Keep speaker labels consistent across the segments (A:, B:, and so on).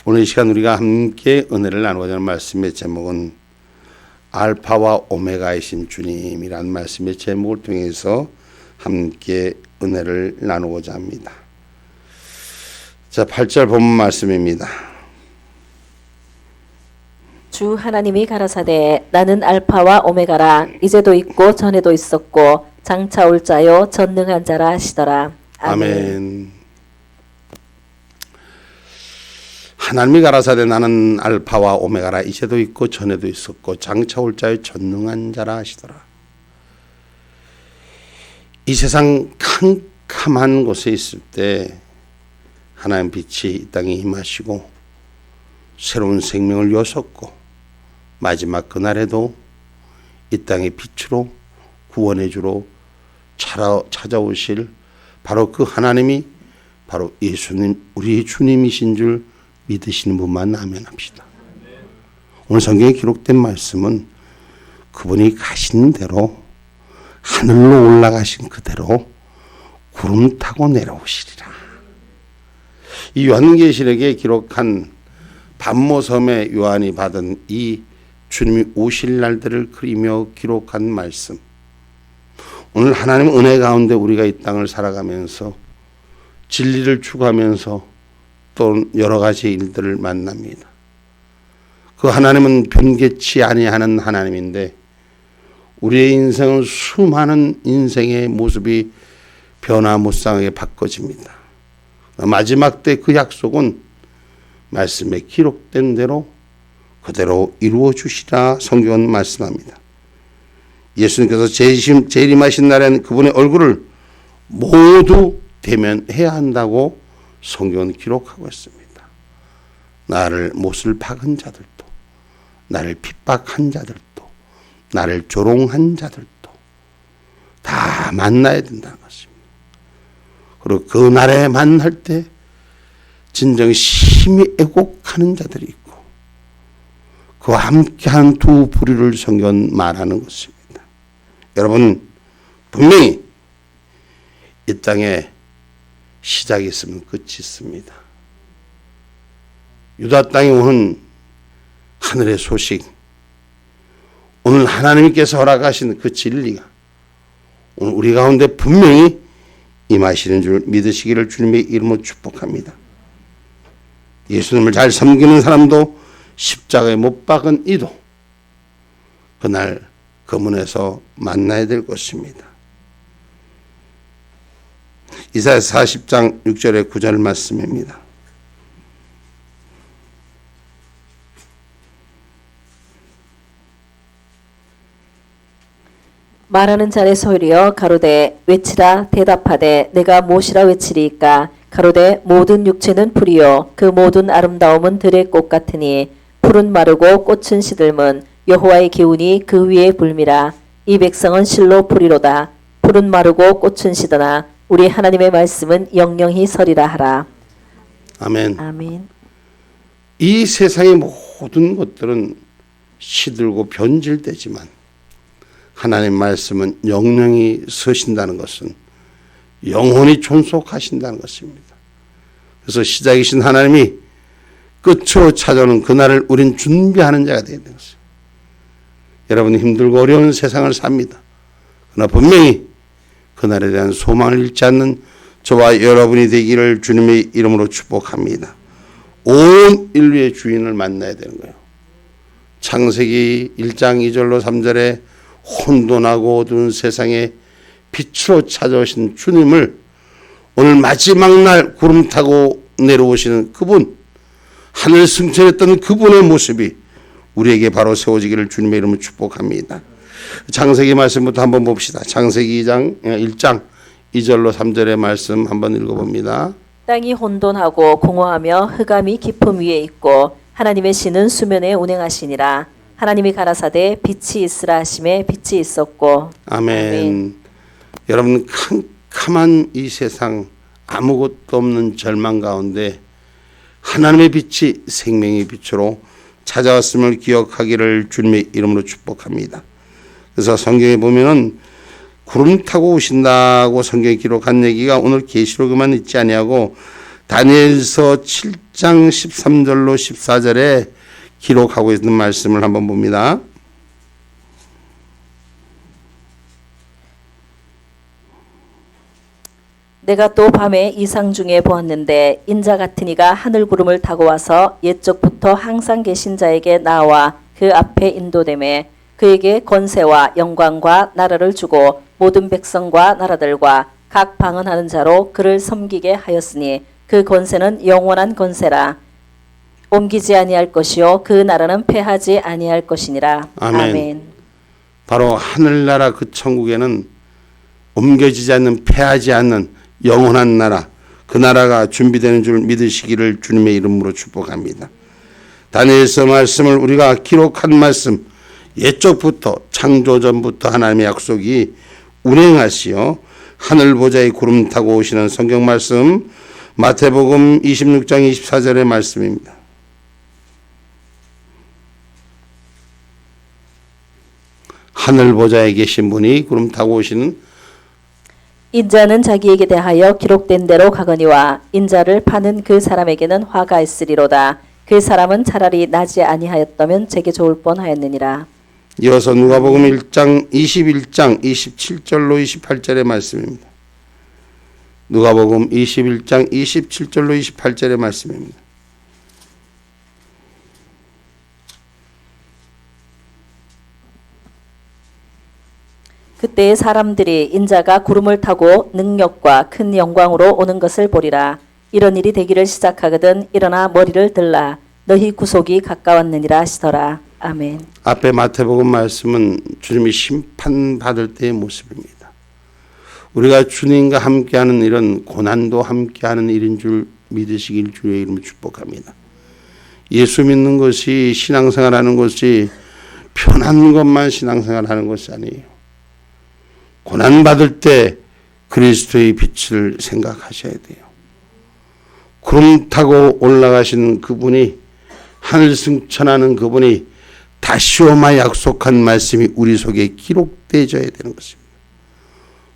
A: 오늘 이 시간 우리가 함께 은혜를 나누고자 하는 말씀의 제목은 알파와 오메가이신 주님이라는 말씀의 제목을 통해서 함께 은혜를 나누고자 합니다. 자, 8절 본문 말씀입니다.
B: 주 하나님이 가라사대 나는 알파와 오메가라 이제도 있고 전에도 있었고 장차 올 자요 전능한 자라 하시더라.
A: 아멘. 하나님이 가라사대 나는 알파와 오메가라 이제도 있고 전에도 있었고 장차 올 자의 전능한 자라 하시더라. 이 세상 캄캄한 곳에 있을 때 하나님 빛이 이 땅에 임하시고 새로운 생명을 여섰고 마지막 그날에도 이 땅의 빛으로 구원의 주로 찾아오실 바로 그 하나님이 바로 예수님 우리 주님이신 줄 믿으시는 분만 아멘합시다. 오늘 성경에 기록된 말씀은 그분이 가신 대로 하늘로 올라가신 그대로 구름 타고 내려오시리라. 이 요한계시록에 기록한 반모섬의 요한이 받은 이 주님이 오실 날들을 그리며 기록한 말씀, 오늘 하나님 은혜 가운데 우리가 이 땅을 살아가면서 진리를 추구하면서 또 여러 가지 일들을 만납니다. 그 하나님은 변개치 아니하는 하나님인데 우리의 인생은 수많은 인생의 모습이 변화무쌍하게 바꿔집니다. 마지막 때 그 약속은 말씀에 기록된 대로 그대로 이루어 주시라 성경은 말씀합니다. 예수님께서 재림하신 날에는 그분의 얼굴을 모두 대면해야 한다고 성경은 기록하고 있습니다. 나를 못을 박은 자들도, 나를 핍박한 자들도, 나를 조롱한 자들도 다 만나야 된다는 것입니다. 그리고 그 날에 만날 때 진정 심히 애곡하는 자들이 있고 그와 함께한 두 부류를 성경은 말하는 것입니다. 여러분, 분명히 이 땅에 시작이 있으면 끝이 있습니다. 유다 땅에 오는 하늘의 소식, 오늘 하나님께서 허락하신 그 진리가 오늘 우리 가운데 분명히 임하시는 줄 믿으시기를 주님의 이름으로 축복합니다. 예수님을 잘 섬기는 사람도 십자가에 못 박은 이도 그날 그 문에서 만나야 될 것입니다. 이사야 40장 6절의 9절 말씀입니다.
B: 말하는 자의 소리여 가로되 외치라 대답하되 내가 무엇이라 외치리이까 가로되 모든 육체는 풀이요 그 모든 아름다움은 들의 꽃 같으니 풀은 마르고 꽃은 시들면 여호와의 기운이 그 위에 불미라. 이 백성은 실로 풀이로다. 풀은 마르고 꽃은 시드나 우리 하나님의 말씀은 영영히 서리라 하라.
A: 아멘.
B: 아멘.
A: 이 세상의 모든 것들은 시들고 변질되지만 하나님 말씀은 영영히 서신다는 것은 영원히 존속하신다는 것입니다. 그래서 시작이신 하나님이 끝으로 찾아오는 그날을 우린 준비하는 자가 되어야 되는 것입니다. 여러분이 힘들고 어려운 세상을 삽니다. 그러나 분명히 그날에 대한 소망을 잃지 않는 저와 여러분이 되기를 주님의 이름으로 축복합니다. 온 인류의 주인을 만나야 되는 거예요. 창세기 1장 2절로 3절에 혼돈하고 어두운 세상에 빛으로 찾아오신 주님을 오늘 마지막 날 구름 타고 내려오시는 그분, 하늘 승천했던 그분의 모습이 우리에게 바로 세워지기를 주님의 이름으로 축복합니다. 창세기 말씀부터 한번 봅시다. 창세기 1장 2절로 3절의 말씀 한번 읽어봅니다.
B: 땅이 혼돈하고 공허하며 흑암이 깊음 위에 있고 하나님의 신은 수면에 운행하시니라. 하나님이 가라사대 빛이 있으라 하심에 빛이 있었고.
A: 아멘.
B: 아멘.
A: 여러분, 캄캄한 이 세상 아무것도 없는 절망 가운데 하나님의 빛이 생명의 빛으로 찾아왔음을 기억하기를 주님의 이름으로 축복합니다. 그래서 성경에 보면은 구름 타고 오신다고 성경에 기록한 얘기가 오늘 계시록에만 있지 아니하고 다니엘서 1장 13절로 14절에 기록하고 있는 말씀을 한번 봅니다.
B: 내가 또 밤에 이상 중에 보았는데 인자 같은 이가 하늘 구름을 타고 와서 옛적부터 항상 계신 자에게 나와 그 앞에 인도되매 그에게 권세와 영광과 나라를 주고 모든 백성과 나라들과 각 방언하는 자로 그를 섬기게 하였으니 그 권세는 영원한 권세라. 옮기지 아니할 것이요 그 나라는 패하지 아니할 것이니라.
A: 아멘. 바로 하늘나라 그 천국에는 옮겨지지 않는, 패하지 않는 영원한 나라, 그 나라가 준비되는 줄 믿으시기를 주님의 이름으로 축복합니다. 다니엘서 말씀을 우리가 기록한 말씀, 옛적부터 창조전부터 하나님의 약속이 운행하시어 하늘 보좌에 구름 타고 오시는 성경 말씀, 마태복음 26장 24절의 말씀입니다. 하늘 보좌에 계신 분이 구름 타고 오시는,
B: 인자는 자기에게 대하여 기록된 대로 가거니와 인자를 파는 그 사람에게는 화가 있으리로다. 그 사람은 차라리 나지 아니하였다면 제게 좋을 뻔하였느니라.
A: 이어서 누가복음 1장 21장 27절로 28절의 말씀입니다. 누가복음 21장 27절로 28절의 말씀입니다.
B: 그때 사람들이 인자가 구름을 타고 능력과 큰 영광으로 오는 것을 보리라. 이런 일이 되기를 시작하거든 일어나 머리를 들라. 너희 구속이 가까웠느니라 하시더라. 아멘.
A: 앞에 마태복음 말씀은 주님이 심판받을 때의 모습입니다. 우리가 주님과 함께하는 일은 고난도 함께하는 일인 줄 믿으시길 주의 이름으로 축복합니다. 예수 믿는 것이 신앙생활하는 것이 편한 것만 신앙생활하는 것이 아니에요. 고난받을 때 그리스도의 빛을 생각하셔야 돼요. 구름 타고 올라가시는 그분이, 하늘 승천하는 그분이 다시 오마 약속한 말씀이 우리 속에 기록되어져야 되는 것입니다.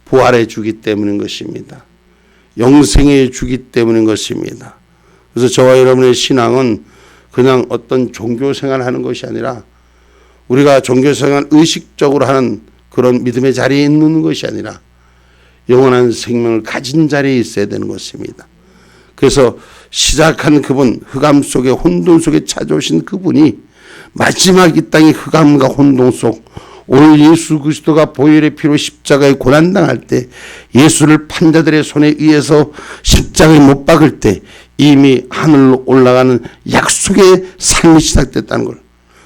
A: 부활의 주기 때문인 것입니다. 영생의 주기 때문인 것입니다. 그래서 저와 여러분의 신앙은 그냥 어떤 종교생활을 하는 것이 아니라, 우리가 종교생활 의식적으로 하는 그런 믿음의 자리에 있는 것이 아니라 영원한 생명을 가진 자리에 있어야 되는 것입니다. 그래서 시작한 그분, 흑암 속에 혼돈 속에 찾아오신 그분이 마지막 이 땅의 흑암과 혼돈 속, 오늘 예수 그리스도가 보혈의 피로 십자가에 고난당할 때, 예수를 판자들의 손에 의해서 십자가에 못 박을 때 이미 하늘로 올라가는 약속의 삶이 시작됐다는 걸.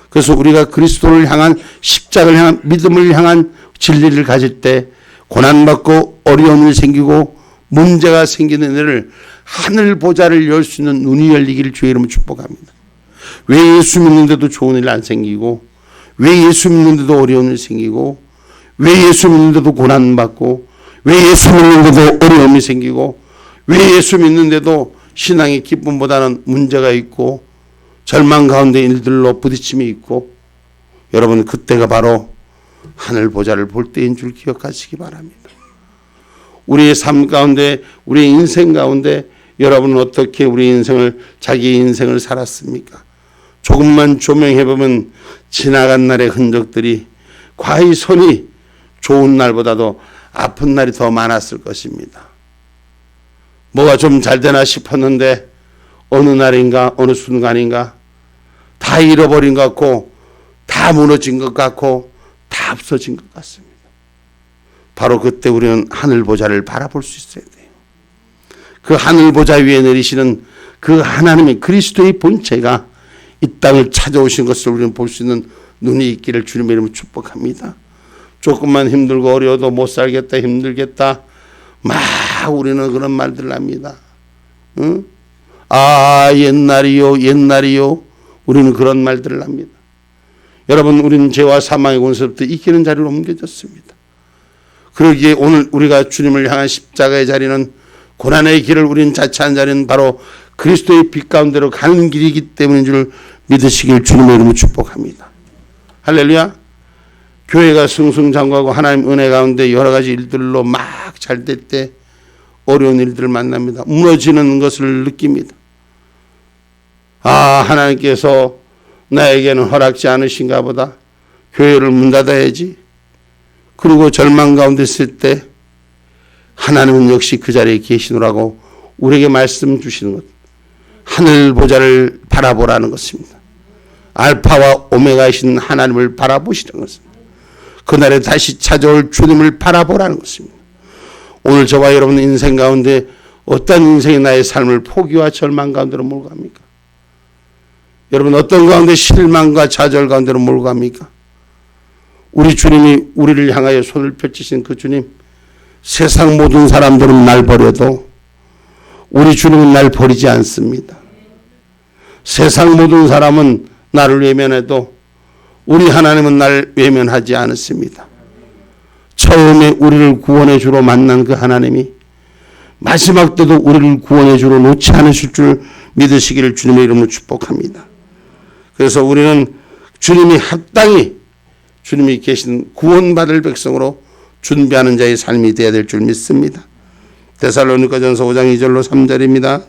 A: 그래서 우리가 그리스도를 향한, 십자가를 향한, 믿음을 향한 진리를 가질 때 고난받고 어려움이 생기고 문제가 생기는 일을, 하늘 보좌를 열 수 있는 눈이 열리기를 주의 이름으로 축복합니다. 왜 예수 믿는데도 좋은 일 안 생기고, 왜 예수 믿는데도 어려운 일 생기고, 왜 예수 믿는데도 고난받고, 왜 예수 믿는데도 어려움이 생기고, 왜 예수 믿는데도 신앙의 기쁨보다는 문제가 있고 절망 가운데 일들로 부딪힘이 있고, 여러분 그때가 바로 하늘 보좌를 볼 때인 줄 기억하시기 바랍니다. 우리의 삶 가운데, 우리의 인생 가운데 여러분은 어떻게 우리 인생을, 자기 인생을 살았습니까? 조금만 조명해보면 지나간 날의 흔적들이 과히 손이 좋은 날보다도 아픈 날이 더 많았을 것입니다. 뭐가 좀 잘 되나 싶었는데 어느 날인가 어느 순간인가 다 잃어버린 것 같고, 다 무너진 것 같고, 다 없어진 것 같습니다. 바로 그때 우리는 하늘 보좌를 바라볼 수 있어야 돼요. 그 하늘 보좌 위에 내리시는 그 하나님의 그리스도의 본체가 이 땅을 찾아오신 것을 우리는 볼 수 있는 눈이 있기를 주님의 이름으로 축복합니다. 조금만 힘들고 어려워도 못 살겠다, 힘들겠다, 막 우리는 그런 말들을 합니다. 응? 아, 옛날이요, 옛날이요. 우리는 그런 말들을 합니다. 여러분, 우리는 죄와 사망의 권세로부터 이기는 자리로 옮겨졌습니다. 그러기에 오늘 우리가 주님을 향한 십자가의 자리는, 고난의 길을 우리는 자처한 자리는 바로 그리스도의 빛 가운데로 가는 길이기 때문인 줄 믿으시길 주님의 이름으로 축복합니다. 할렐루야. 교회가 승승장구하고 하나님 은혜 가운데 여러 가지 일들로 막 잘 될 때 어려운 일들을 만납니다. 무너지는 것을 느낍니다. 하나님께서 나에게는 허락지 않으신가 보다. 교회를 문 닫아야지. 그리고 절망 가운데 있을 때 하나님은 역시 그 자리에 계시노라고 우리에게 말씀 주시는 것. 하늘 보좌를 바라보라는 것입니다. 알파와 오메가이신 하나님을 바라보시는 것입니다. 그날에 다시 찾아올 주님을 바라보라는 것입니다. 오늘 저와 여러분 인생 가운데 어떤 인생이 나의 삶을 포기와 절망 가운데로 몰고 갑니까? 여러분 어떤 가운데 실망과 좌절 가운데로 몰고 갑니까? 우리 주님이 우리를 향하여 손을 펼치신 그 주님, 세상 모든 사람들은 날 버려도 우리 주님은 날 버리지 않습니다. 세상 모든 사람은 나를 외면해도 우리 하나님은 날 외면하지 않습니다. 처음에 우리를 구원해 주러 만난 그 하나님이 마지막 때도 우리를 구원해 주러 놓지 않으실 줄 믿으시기를 주님의 이름으로 축복합니다. 그래서 우리는 주님이 합당히 주님이 계신 구원받을 백성으로 준비하는 자의 삶이 되어야 될 줄 믿습니다. 데살로니가전서 5장 2절로 3절입니다.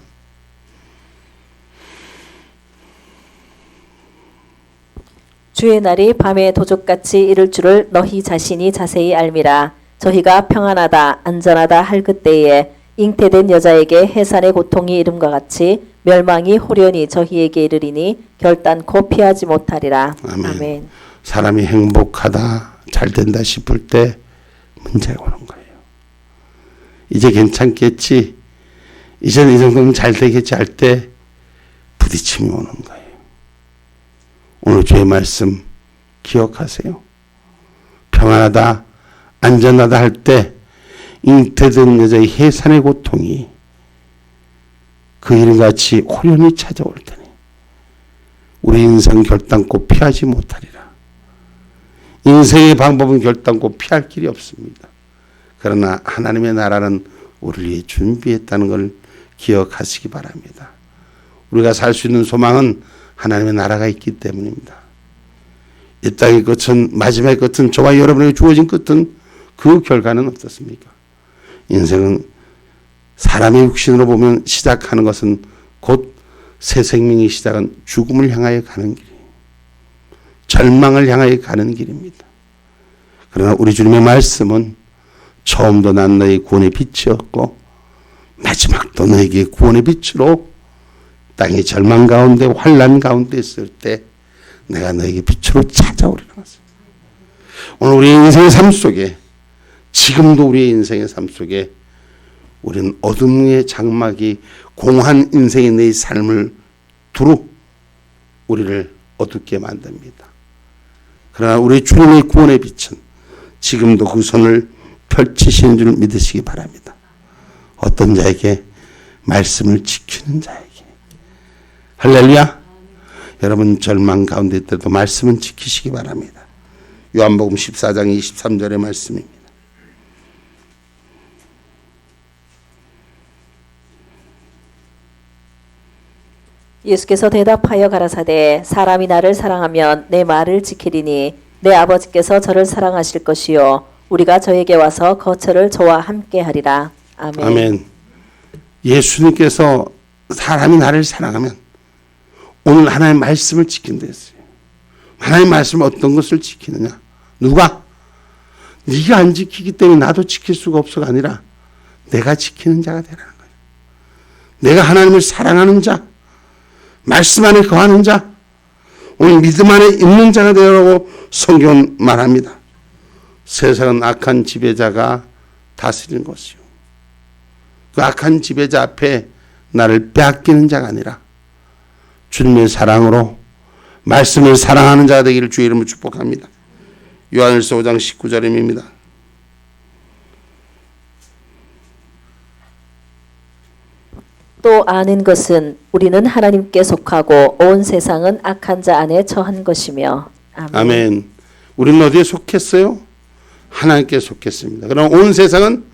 B: 주의 날이 밤에 도적같이 이를 줄을 너희 자신이 자세히 알미라. 저희가 평안하다 안전하다 할 그때에 잉태된 여자에게 해산의 고통이 이름과 같이 멸망이 호련히 저희에게 이르리니 결단코 피하지 못하리라.
A: 아멘.
B: 아멘.
A: 사람이 행복하다 잘 된다 싶을 때 문제가 오는 거예요. 이제 괜찮겠지, 이제는 이 정도면 잘 되겠지 할 때 부딪힘이 오는 거예요. 오늘 주의 말씀 기억하세요. 평안하다 안전하다 할 때 잉태된 여자의 해산의 고통이 그 이름같이 호련히 찾아올 테니 우리 인생 결단코 피하지 못하리라. 인생의 방법은 결단코 피할 길이 없습니다. 그러나 하나님의 나라는 우리를 위해 준비했다는 걸 기억하시기 바랍니다. 우리가 살 수 있는 소망은 하나님의 나라가 있기 때문입니다. 이 땅의 끝은, 마지막의 끝은, 저와 여러분에게 주어진 끝은 그 결과는 어떻습니까? 인생은 사람의 육신으로 보면 시작하는 것은 곧 새 생명의 시작은 죽음을 향하여 가는 길이에요. 절망을 향하여 가는 길입니다. 그러나 우리 주님의 말씀은 처음도 난 너희 구원의 빛이었고 마지막도 너에게 구원의 빛으로 땅의 절망 가운데 환난 가운데 있을 때 내가 너에게 빛으로 찾아오리라. 오늘 우리의 인생의 삶 속에, 지금도 우리의 인생의 삶 속에 우리는 어둠의 장막이 공한 인생의 내 삶을 두루 우리를 어둡게 만듭니다. 그러나 우리 주님의 구원의 빛은 지금도 그 손을 펼치시는 줄 믿으시기 바랍니다. 어떤 자에게? 말씀을 지키는 자에게. 할렐루야. 여러분 절망 가운데 있더라도 말씀은 지키시기 바랍니다. 요한복음 14장 23절의 말씀입니다.
B: 예수께서 대답하여 가라사대 사람이 나를 사랑하면 내 말을 지키리니 내 아버지께서 저를 사랑하실 것이요 우리가 저에게 와서 거처를 저와 함께 하리라. 아멘.
A: 아멘. 예수님께서 사람이 나를 사랑하면 오늘 하나님의 말씀을 지킨다 했어요. 하나님의 말씀 어떤 것을 지키느냐? 누가? 네가 안 지키기 때문에 나도 지킬 수가 없어가 아니라 내가 지키는 자가 되라는 거예요. 내가 하나님을 사랑하는 자, 말씀 안에 거하는 자, 오늘 믿음 안에 있는 자가 되라고 성경은 말합니다. 세상은 악한 지배자가 다스리는 것이요. 그 악한 지배자 앞에 나를 빼앗기는 자가 아니라 주님의 사랑으로 말씀을 사랑하는 자가 되기를 주의 이름으로 축복합니다. 요한일서 5장 19절입니다.
B: 또 아는 것은 우리는 하나님께 속하고 온 세상은 악한 자 안에 처한 것이며. 아멘.
A: 아멘. 우리는 어디에 속했어요? 하나님께 속했습니다. 그럼 온 세상은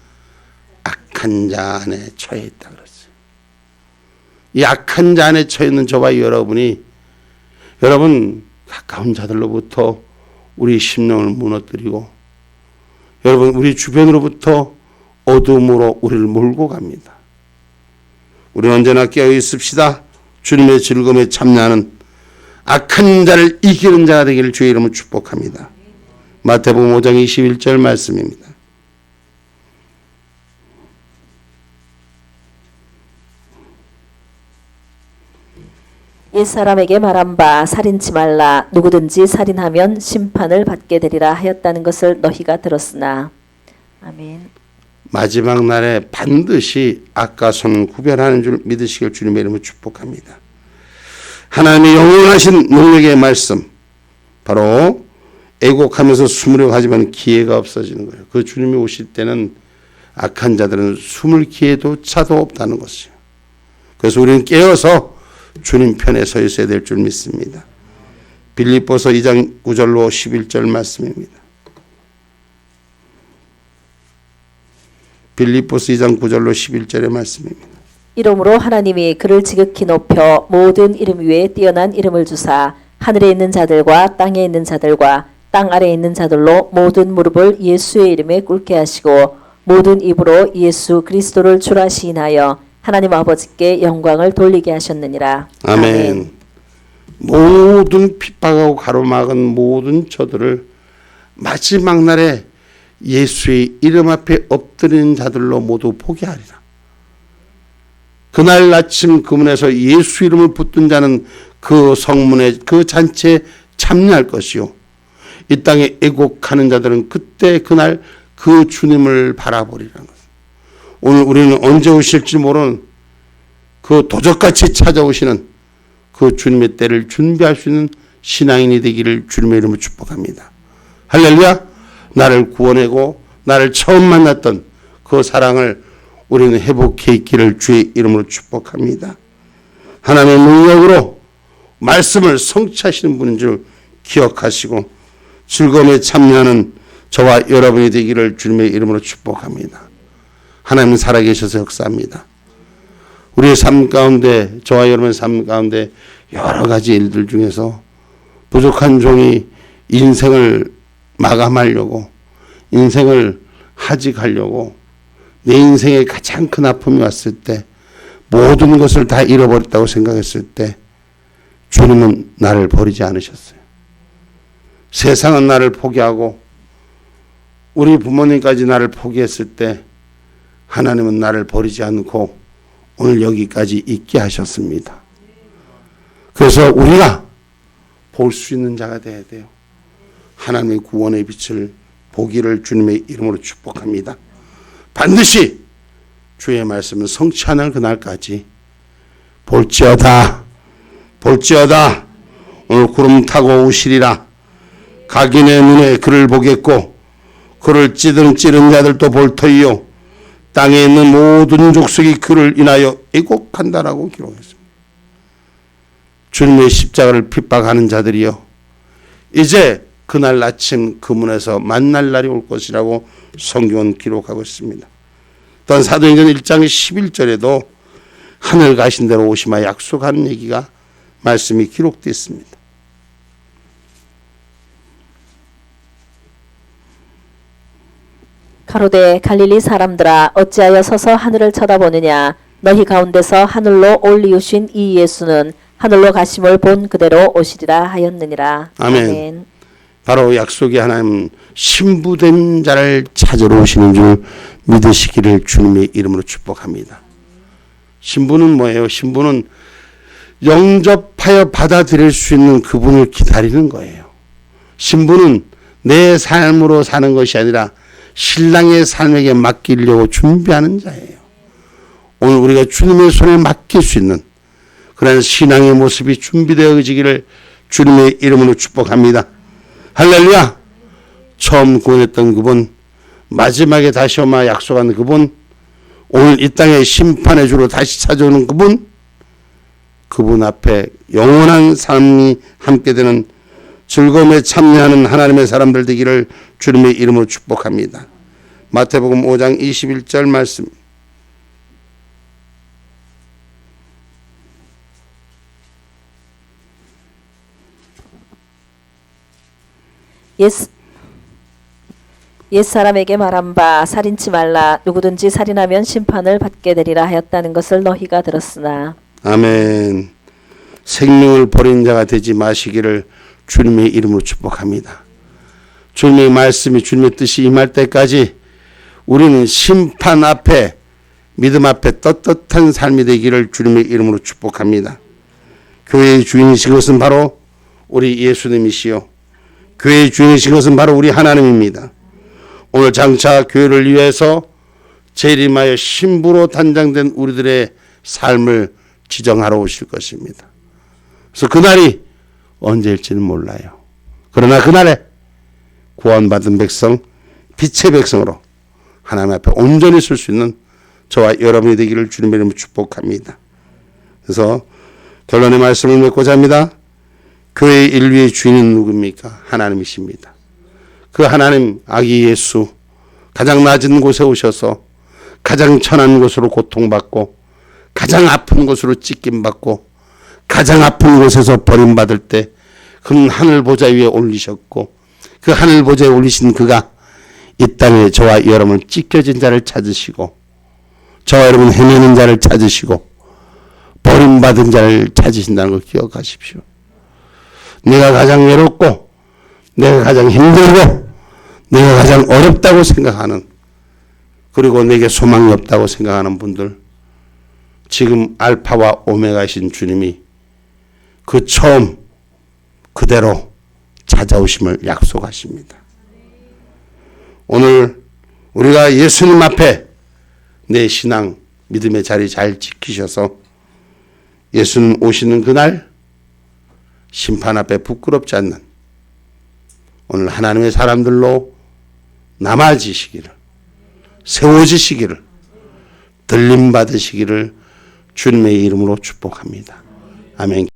A: 악한 자 안에 처해 있다 그랬어요. 이 악한 자 안에 처해 있는 저와 여러분이, 여러분 가까운 자들로부터 우리 심령을 무너뜨리고, 여러분 우리 주변으로부터 어둠으로 우리를 몰고 갑니다. 우리 언제나 깨어 있읍시다. 주님의 즐거움에 참여하는 악한 자를 이기는 자가 되기를 주의 이름으로 축복합니다. 마태복음 5장 21절 말씀입니다.
B: 옛사람에게 말한 바 살인치 말라. 누구든지 살인하면 심판을 받게 되리라 하였다는 것을 너희가 들었으나. 아멘.
A: 마지막 날에 반드시 악과 선을 구별하는 줄 믿으시길 주님의 이름으로 축복합니다. 하나님의 영원하신 능력의 말씀, 바로 애곡하면서 숨으려고 하지만 기회가 없어지는 거예요. 그 주님이 오실 때는 악한 자들은 숨을 기회도 차도 없다는 것이요. 그래서 우리는 깨어서 주님 편에 서 있어야 될 줄 믿습니다. 빌립보서 2장 9절로 11절 말씀입니다. 빌립보서 2장 9절로 11절의 말씀입니다.
B: 이러므로 하나님이 그를 지극히 높여 모든 이름 위에 뛰어난 이름을 주사 하늘에 있는 자들과 땅에 있는 자들과 땅 아래에 있는 자들로 모든 무릎을 예수의 이름에 꿇게 하시고 모든 입으로 예수 그리스도를 주라 시인하여 하나님 아버지께 영광을 돌리게 하셨느니라.
A: 아멘. 모든 핍박하고 가로막은 모든 저들을 마지막 날에 예수의 이름 앞에 엎드리는 자들로 모두 포기하리라. 그날 아침 그 문에서 예수 이름을 붙든 자는 그 성문에 그 잔치에 참여할 것이요. 이 땅에 애곡하는 자들은 그때 그날 그 주님을 바라보리라는 것. 오늘 우리는 언제 오실지 모르는 그 도적같이 찾아오시는 그 주님의 때를 준비할 수 있는 신앙인이 되기를 주님의 이름으로 축복합니다. 할렐루야. 나를 구원하고 나를 처음 만났던 그 사랑을 우리는 회복해 있기를 주의 이름으로 축복합니다. 하나님의 능력으로 말씀을 성취하시는 분인 줄 기억하시고 즐거움에 참여하는 저와 여러분이 되기를 주님의 이름으로 축복합니다. 하나님은 살아계셔서 역사합니다. 우리의 삶 가운데, 저와 여러분의 삶 가운데 여러 가지 일들 중에서 부족한 종이 인생을 마감하려고, 인생을 하직하려고, 내 인생에 가장 큰 아픔이 왔을 때, 모든 것을 다 잃어버렸다고 생각했을 때 주님은 나를 버리지 않으셨어요. 세상은 나를 포기하고 우리 부모님까지 나를 포기했을 때 하나님은 나를 버리지 않고 오늘 여기까지 있게 하셨습니다. 그래서 우리가 볼 수 있는 자가 되어야 돼요. 하나님의 구원의 빛을 보기를 주님의 이름으로 축복합니다. 반드시 주의 말씀은 성취하는 그날까지 볼지어다 오늘 구름 타고 오시리라. 각인의 눈에 그를 보겠고 그를 찌른 자들도 볼 터이요 땅에 있는 모든 족속이 그를 인하여 애곡한다라고 기록했습니다. 주님의 십자가를 핍박하는 자들이요 이제 그날 아침 그 문에서 만날 날이 올 것이라고 성경은 기록하고 있습니다. 또한 사도행전 1장 11절에도 하늘 가신 대로 오시마 약속하는 얘기가 말씀이 기록되어 있습니다.
B: 가로되 갈릴리 사람들아 어찌하여 서서 하늘을 쳐다보느냐. 너희 가운데서 하늘로 올리우신 이 예수는 하늘로 가심을 본 그대로 오시리라 하였느니라.
A: 아멘. 바로 약속의 하나님 신부된 자를 찾으러 오시는 줄 믿으시기를 주님의 이름으로 축복합니다. 신부는 뭐예요? 신부는 영접하여 받아들일 수 있는 그분을 기다리는 거예요. 신부는 내 삶으로 사는 것이 아니라 신랑의 삶에게 맡기려고 준비하는 자예요. 오늘 우리가 주님의 손에 맡길 수 있는 그런 신앙의 모습이 준비되어지기를 주님의 이름으로 축복합니다. 할렐루야. 처음 구원했던 그분, 마지막에 다시 오마 약속한 그분, 오늘 이 땅에 심판의 주로 다시 찾아오는 그분 앞에 영원한 삶이 함께 되는 즐거움에 참여하는 하나님의 사람들 되기를 주님의 이름으로 축복합니다. 마태복음 5장 21절 말씀.
B: 옛사람에게 말한 바 살인치 말라. 누구든지 살인하면 심판을 받게 되리라 하였다는 것을 너희가 들었으나.
A: 아멘. 생명을 버린 자가 되지 마시기를 주님의 이름으로 축복합니다. 주님의 말씀이 주님의 뜻이 임할 때까지 우리는 심판 앞에 믿음 앞에 떳떳한 삶이 되기를 주님의 이름으로 축복합니다. 교회의 주인이신 것은 바로 우리 예수님이시요 교회의 주인이신 것은 바로 우리 하나님입니다. 오늘 장차 교회를 위해서 재림하여 신부로 단장된 우리들의 삶을 지정하러 오실 것입니다. 그래서 그날이 언제일지는 몰라요. 그러나 그날에 구원받은 백성, 빛의 백성으로 하나님 앞에 온전히 설 수 있는 저와 여러분이 되기를 주님의 이름으로 축복합니다. 그래서 결론의 말씀을 맺고자 합니다. 교회의 인류의 주인은 누굽니까? 하나님이십니다. 그 하나님 아기 예수 가장 낮은 곳에 오셔서 가장 천한 곳으로 고통받고 가장 아픈 곳으로 찢김받고 가장 아픈 곳에서 버림받을 때 그는 하늘 보좌 위에 올리셨고 그 하늘 보좌에 올리신 그가 이 땅에 저와 여러분 찢겨진 자를 찾으시고 저와 여러분 헤매는 자를 찾으시고 버림받은 자를 찾으신다는 걸 기억하십시오. 내가 가장 외롭고 내가 가장 힘들고 내가 가장 어렵다고 생각하는 그리고 내게 소망이 없다고 생각하는 분들 지금 알파와 오메가이신 주님이 그 처음 그대로 찾아오심을 약속하십니다. 오늘 우리가 예수님 앞에 내 신앙 믿음의 자리 잘 지키셔서 예수님 오시는 그날 심판 앞에 부끄럽지 않는 오늘 하나님의 사람들로 남아지시기를 세워지시기를 들림 받으시기를 주님의 이름으로 축복합니다. 아멘.